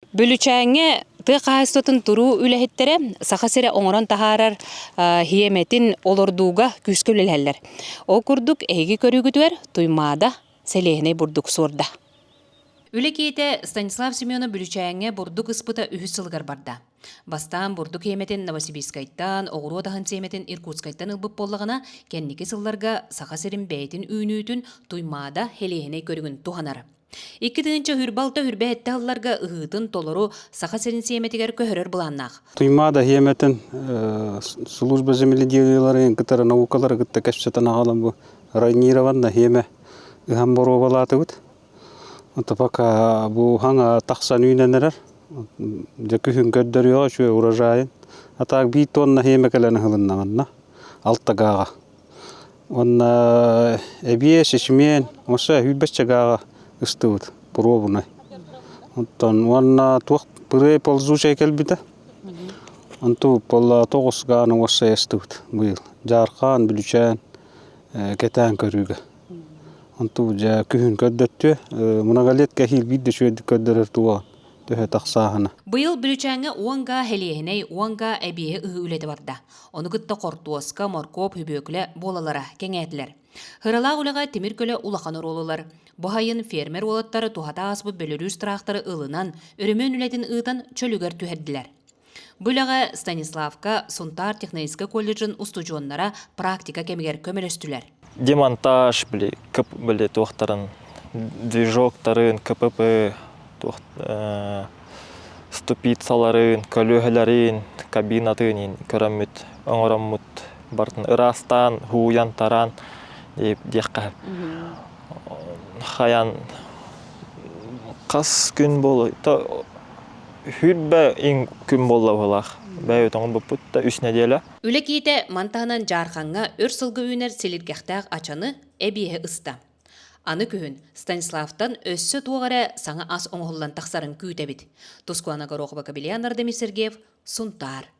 Bülüçäňe tı qaýstotun turu ülehittere sahasere oňoron taharar hiyemetin olorduga küskölelheller. O kurduk egi körügütüer tuymada selehine burduk sorda. Ülekeýte Stanislav Semyonov Bülüçäňe burduk ıspıta ühü sılgar barda. Bastan burduk hiyemetin Novosibirskayttan, oğru odahan semetin Irkutskayttan ılbıp bollagana kenniki sıllarga sahaserin beytin üynütün tuymada helehine körügün tuhanar. İki tığınca hürbalta hürbe ette hallarga ıhıtın toloru sahaserin semetiger köhörör bulannak. Туймада хиеметен служба земледелиелары кытары наукалары кытта кэпсетен агалам бу райнированна хиеме ыхам боробалатыбыт. Онта пока бу ханга тахсан үйненерер. Жекүхүн көддөрүгө şu урожайын. Атак 1 тонна хиеме келен хылыннагынна алтагага. Онна эбие шишмен оша хүлбэччагага ыстыбыт пробуна. Онтон онна туак пыры ползучай келбите. Анту пола тогусгааны оша эстыбыт быйыл. Жаркан Bülüçän кетен көрүүгө. Анту жа күхүн көддөттү. Мунагалет кахил бидде шөйдү көддөрөр туа. Төһө таксаахана. Быйыл Bülüçäňe уанга хелиehine уанга эбие ыhı үледи барда. Onu гытта кортуоска моркоп хүбөкле болалара кеңетилер. Хыралаа улага темир көлө улахан оролулар. Бахайын фермер олаттары тухата асбы бөлөрүс трактары ылынан өрөмөн үлетин ыытан чөлүгөр түһердилер. Бүлага Станиславка Сунтар технический колледжин устужуоннара практика кемигер көмөлөстүлер. Демонтаж били туохтарын движоктарын КПП ступицаларын көлөһөлөрүн кабинатын көрөмүт оңороммут бартын ырастан хуян таран деп декка хаян кас күн болу хүлбе иң күн боллабылах бәйөт оңын бұппытта 3 неделя. Үлекейте мантағынан жарқанға өр сылғы үйінер селіргәқтәқ ачаны әбие ыста. Аны күхін Станиславтан өссі туғары саңа ас оңғылан тақсарын күйті бит. Тускуанага Рохова Кабелиан Ардемир Сергеев, Сунтар.